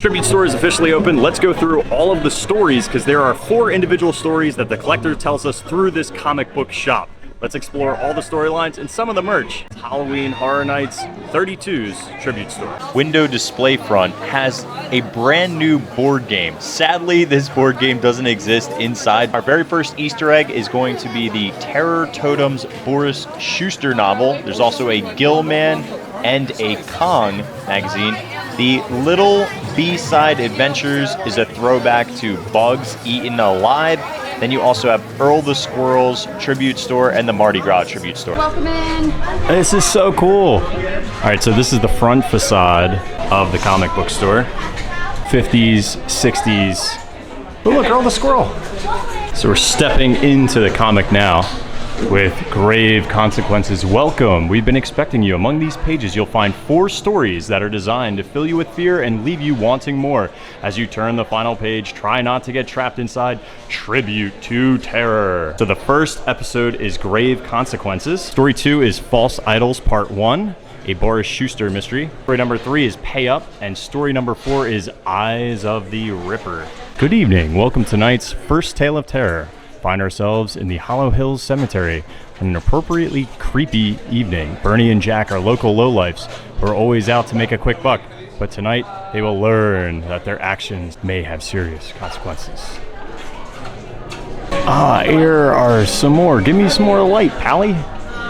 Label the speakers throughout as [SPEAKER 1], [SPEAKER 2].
[SPEAKER 1] Tribute store is officially open. Let's go through all of the stories because there are 4 individual stories that the collector tells us through this comic book shop. Let's explore all the storylines and some of the merch. Halloween Horror Nights 32's Tribute Store.
[SPEAKER 2] Window display front has a brand new board game. Sadly, this board game doesn't exist inside. Our very first Easter egg is going to be the Terror Totems Boris Schuster novel. There's also a Gillman and a Kong magazine. The Little B-Side Adventures is a throwback to Bugs Eaten Alive. Then you also have Earl the Squirrel's Tribute Store and the Mardi Gras Tribute Store.
[SPEAKER 3] Welcome in.
[SPEAKER 1] This is so cool. All right, so this is the front facade of the comic book store. 50s, 60s. Oh, look, Earl the Squirrel. So we're stepping into the comic now with grave consequences. Welcome. We've been expecting you. Among these pages, you'll find 4 stories that are designed to fill you with fear and leave you wanting more. As you turn the final page, try not to get trapped inside Tribute to Terror. So the first episode is Grave Consequences. Story 2 is False Idols Part 1, a Boris Schuster mystery. Story number 3 is Pay Up, and story number 4 is Eyes of the Ripper. Good evening. Welcome to tonight's first tale of terror. Find ourselves in the Hollow Hills Cemetery on an appropriately creepy evening. Bernie and Jack are local lowlifes who are always out to make a quick buck, but tonight they will learn that their actions may have serious consequences. Here are some more. Give me some more light, Pally.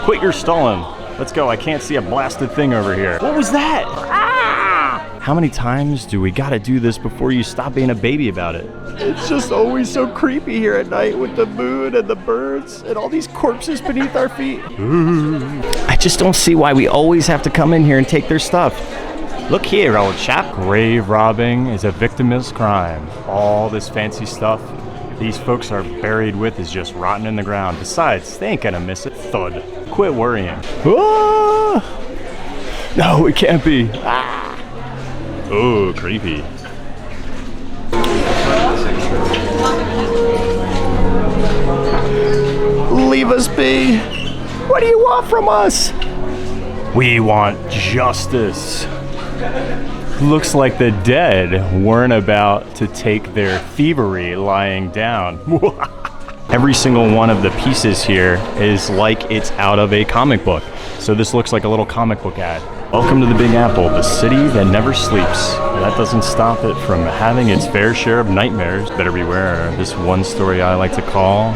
[SPEAKER 1] Quit your stalling. Let's go. I can't see a blasted thing over here. What was that? How many times do we gotta do this before you stop being a baby about it? It's just always so creepy here at night with the moon and the birds and all these corpses beneath our feet. I just don't see why we always have to come in here and take their stuff. Look here, old chap. Grave robbing is a victimless crime. All this fancy stuff these folks are buried with is just rotten in the ground. Besides, they ain't gonna miss it. Thud. Quit worrying. Ah! No, it can't be. Ah! Oh, creepy. Leave us be. What do you want from us? We want justice. Looks like the dead weren't about to take their thievery lying down. Every single one of the pieces here is like it's out of a comic book. So this looks like a little comic book ad. Welcome to the Big Apple, the city that never sleeps. That doesn't stop it from having its fair share of nightmares. Better beware. This one story I like to call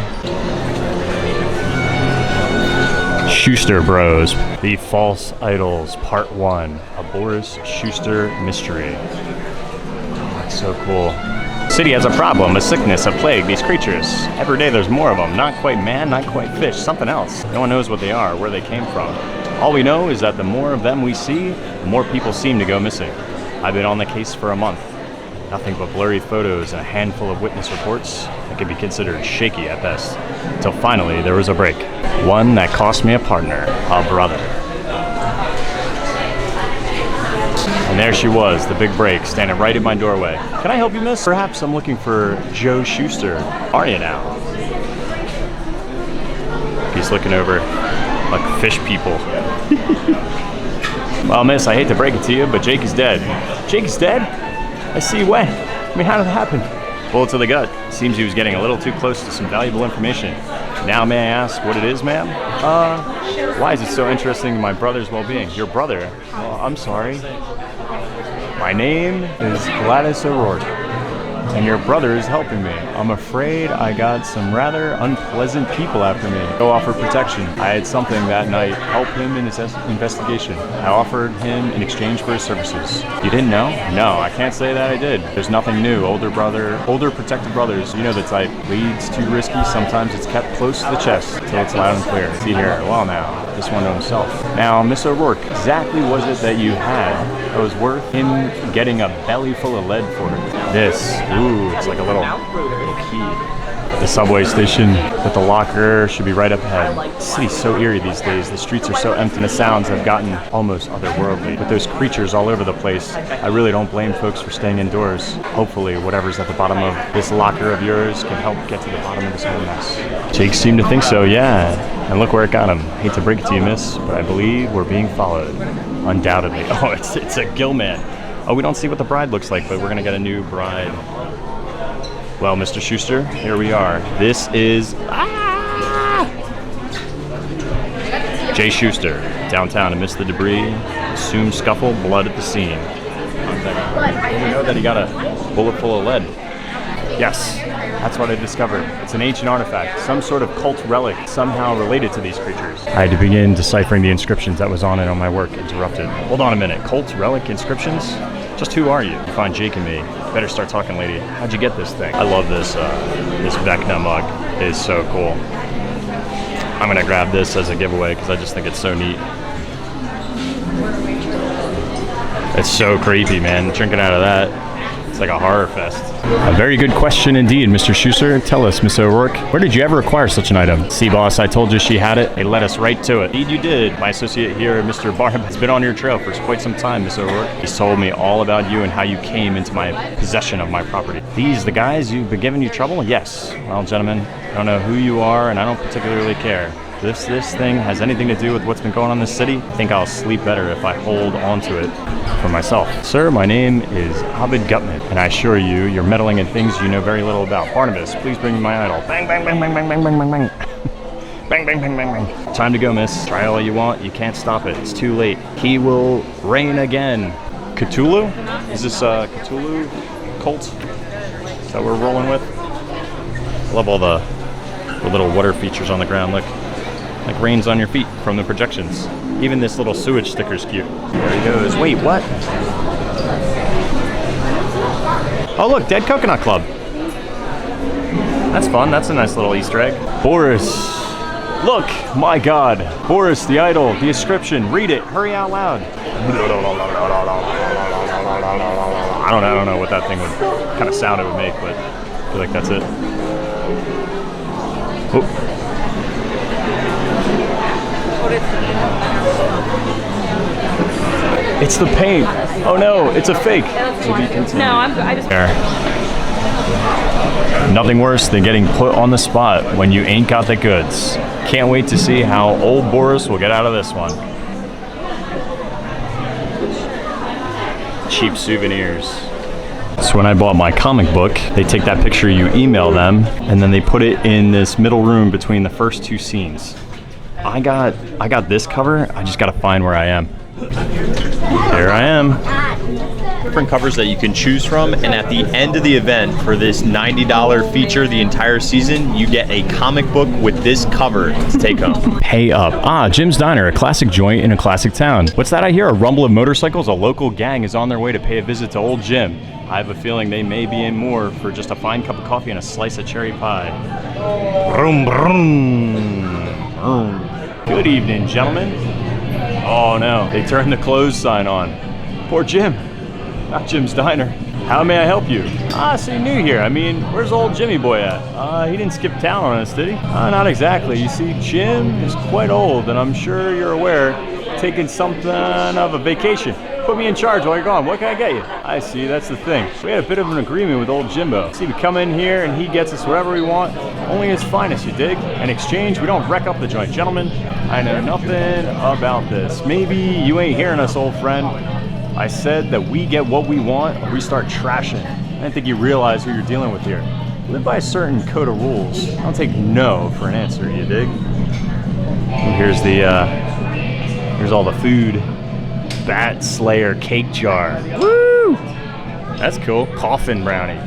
[SPEAKER 1] Schuster Bros, the False Idols Part 1, a Boris Schuster mystery. That's so cool. City has a problem, a sickness, a plague, these creatures. Every day there's more of them, not quite man, not quite fish, something else. No one knows what they are, where they came from. All we know is that the more of them we see, the more people seem to go missing. I've been on the case for a month. Nothing but blurry photos and a handful of witness reports that can be considered shaky at best. Until finally there was a break. One that cost me a partner, a brother. And there she was, the big break, standing right in my doorway. Can I help you, miss? Perhaps I'm looking for Joe Schuster. Are you now? He's looking over like fish people. Well, miss, I hate to break it to you, but Jake is dead. Jake is dead? I see when. I mean, how did that happen? Bullet to the gut. Seems he was getting a little too close to some valuable information. Now may I ask what it is, ma'am? Why is it so interesting in my brother's well-being? Your brother? Oh, I'm sorry. My name is Gladys O'Rourke, and your brother is helping me. I'm afraid I got some rather unpleasant people after me. Go offer protection. I had something that night help him in his investigation. I offered him in exchange for his services. You didn't know? No, I can't say that I did. There's nothing new. Older protected brothers, you know the type. Leads too risky, sometimes it's kept close to the chest till it's loud and clear. See here, well now, this one to himself. Now, Miss O'Rourke, exactly was it that you had that was worth him getting a belly full of lead for it? This, ooh, it's like a little key. The subway station with the locker should be right up ahead. The city's so eerie these days. The streets are so empty and the sounds have gotten almost otherworldly. With those creatures all over the place, I really don't blame folks for staying indoors. Hopefully, whatever's at the bottom of this locker of yours can help get to the bottom of this whole mess. Jake seemed to think so, yeah. And look where it got him. Hate to break it to you, miss, but I believe we're being followed. Undoubtedly. Oh, it's a Gillman. Oh, we don't see what the bride looks like, but we're gonna get a new bride. Well, Mr. Schuster, here we are. This is Jay Schuster, downtown amidst the debris, assumed scuffle, blood at the scene. We know that he got a bullet full of lead. Yes, that's what I discovered. It's an ancient artifact, some sort of cult relic, somehow related to these creatures. I had to begin deciphering the inscriptions that was on it on my work, interrupted. Hold on a minute, cult relic inscriptions? Just who are you? You find Jake and me. Better start talking, lady. How'd you get this thing? I love this, this Vecna mug. It is so cool. I'm gonna grab this as a giveaway because I just think it's so neat. It's so creepy, man, drinking out of that. It's like a horror fest. A very good question indeed, Mr. Schuster. Tell us, Miss O'Rourke, where did you ever acquire such an item? See, boss, I told you she had it. They led us right to it. Indeed you did. My associate here, Mr. Barnum, has been on your trail for quite some time, Miss O'Rourke. He's told me all about you and how you came into my possession of my property. These, the guys who've been giving you trouble? Yes. Well, gentlemen, I don't know who you are, and I don't particularly care. If this thing has anything to do with what's been going on in this city, I think I'll sleep better if I hold on to it for myself. Sir, my name is Abed Gutman, and I assure you, you're meddling in things you know very little about. Barnabas, please bring me my idol. Bang, bang, bang, bang, bang, bang, bang, bang, bang. Bang, bang, bang, bang, bang. Time to go, miss. Try all you want. You can't stop it. It's too late. He will reign again. Cthulhu? Is this Cthulhu cult that we're rolling with? I love all the little water features on the ground. Look. Like rains on your feet from the projections. Even this little sewage sticker's cute. There he goes. Wait, what? Oh look, Dead Coconut Club. That's fun. That's a nice little Easter egg. Boris. Look, my God. Boris, the idol, the inscription. Read it. Hurry out loud. I don't know what that thing would kind of sound it would make, but I feel like that's it. Oh. It's the paint. Oh no, it's a fake.
[SPEAKER 3] No, I just.
[SPEAKER 1] Nothing worse than getting put on the spot when you ain't got the goods. Can't wait to see how old Boris will get out of this one. Cheap souvenirs. So when I bought my comic book, they take that picture, you email them, and then they put it in this middle room between the first two scenes. I got this cover. I just gotta find where I am. Here I am.
[SPEAKER 2] Different covers that you can choose from, and at the end of the event for this $90 feature the entire season, you get a comic book with this cover to take home.
[SPEAKER 1] Pay up. Ah, Jim's Diner, a classic joint in a classic town. What's that I hear? A rumble of motorcycles? A local gang is on their way to pay a visit to old Jim. I have a feeling they may be in more for just a fine cup of coffee and a slice of cherry pie. Vroom, vroom, vroom. Good evening, gentlemen. Oh no, they turned the close sign on. Poor Jim. Not Jim's Diner. How may I help you? See, new here. I mean, where's old Jimmy boy at? He didn't skip town on us, did he? Not exactly. You see, Jim is quite old, and I'm sure you're aware, taking something of a vacation. Put me in charge while you're gone. What can I get you? I see, that's the thing. We had a bit of an agreement with old Jimbo. See, we come in here and he gets us whatever we want, only his finest, you dig? In exchange, we don't wreck up the joint. Gentlemen, I know nothing about this. Maybe you ain't hearing us, old friend. I said that we get what we want or we start trashing. I didn't think you realize who you're dealing with here. We live by a certain code of rules. I don't take no for an answer, you dig? And here's all the food. Bat Slayer cake jar. Woo! That's cool. Coffin brownie.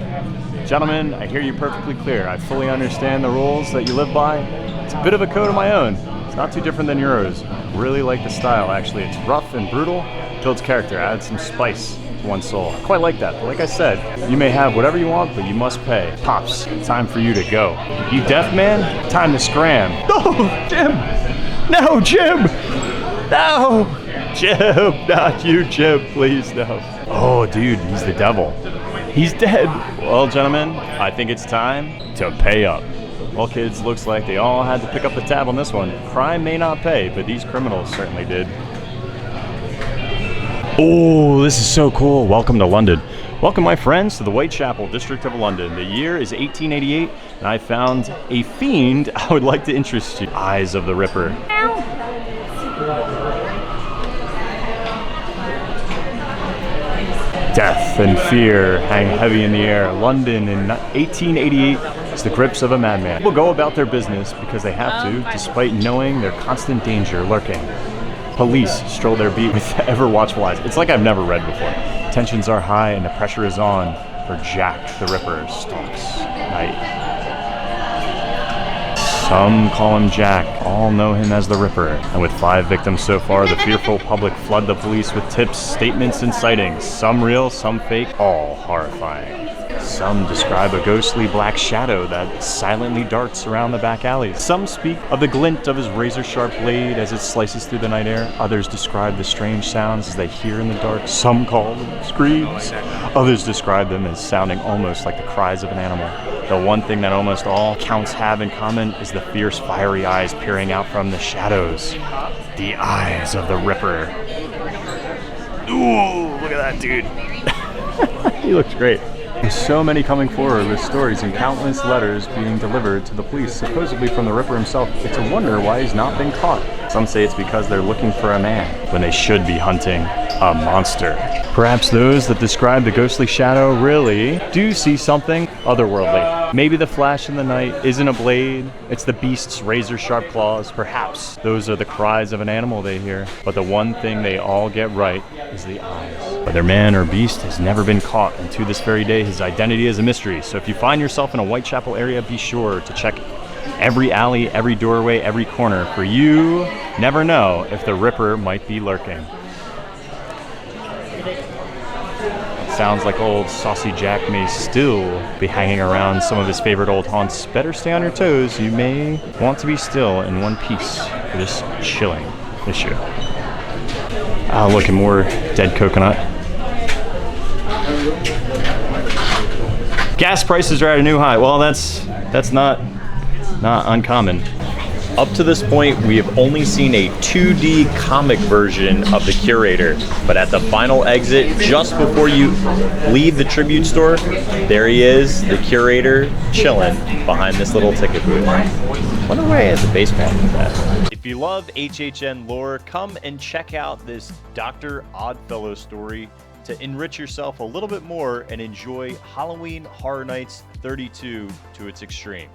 [SPEAKER 1] Gentlemen, I hear you perfectly clear. I fully understand the rules that you live by. It's a bit of a code of my own. It's not too different than yours. Really like the style, actually. It's rough and brutal. Builds character, adds some spice to one's soul. I quite like that. But like I said, you may have whatever you want, but you must pay. Pops, time for you to go. You deaf, man? Time to scram. No, Jim! No, Jim! No! Jim, not you, Jim, please, no. Oh, dude, he's the devil. He's dead. Well, gentlemen, I think it's time to pay up. Well, kids, looks like they all had to pick up the tab on this one. Crime may not pay, but these criminals certainly did. Oh, this is so cool. Welcome to London. Welcome, my friends, to the Whitechapel district of London. The year is 1888, and I found a fiend I would like to introduce you. Eyes of the Ripper. Death and fear hang heavy in the air. London in 1888 is the grips of a madman. People go about their business because they have to, despite knowing their constant danger lurking. Police stroll their beat with ever watchful eyes. It's like I've never read before. Tensions are high and the pressure is on, for Jack the Ripper stalks night. Some call him Jack, all know him as the Ripper. And with 5 victims so far, the fearful public flood the police with tips, statements, and sightings. Some real, some fake, all horrifying. Some describe a ghostly black shadow that silently darts around the back alleys. Some speak of the glint of his razor-sharp blade as it slices through the night air. Others describe the strange sounds as they hear in the dark. Some call them screams. Others describe them as sounding almost like the cries of an animal. The one thing that almost all accounts have in common is the fierce, fiery eyes peering out from the shadows. The eyes of the Ripper. Ooh, look at that dude. He looks great. There's so many coming forward with stories and countless letters being delivered to the police, supposedly from the Ripper himself. It's a wonder why he's not been caught. Some say it's because they're looking for a man when they should be hunting a monster. Perhaps those that describe the ghostly shadow really do see something otherworldly. Maybe the flash in the night isn't a blade, it's the beast's razor-sharp claws. Perhaps those are the cries of an animal they hear. But the one thing they all get right is the eyes. Whether man or beast has never been caught, and to this very day his identity is a mystery. So if you find yourself in a Whitechapel area, be sure to check every alley, every doorway, every corner, for you never know if the Ripper might be lurking. Sounds like old Saucy Jack may still be hanging around some of his favorite old haunts. Better stay on your toes. You may want to be still in one piece for this chilling issue. Ah, look, and more dead coconut. Gas prices are at a new high. Well, that's not uncommon. Up to this point, we have only seen a 2D comic version of the Curator, but at the final exit, just before you leave the tribute store, there he is, the Curator, chilling behind this little ticket booth. Wonder why he has a base pack with that. If you love HHN lore, come and check out this Dr. Oddfellow story to enrich yourself a little bit more and enjoy Halloween Horror Nights 32 to its extreme.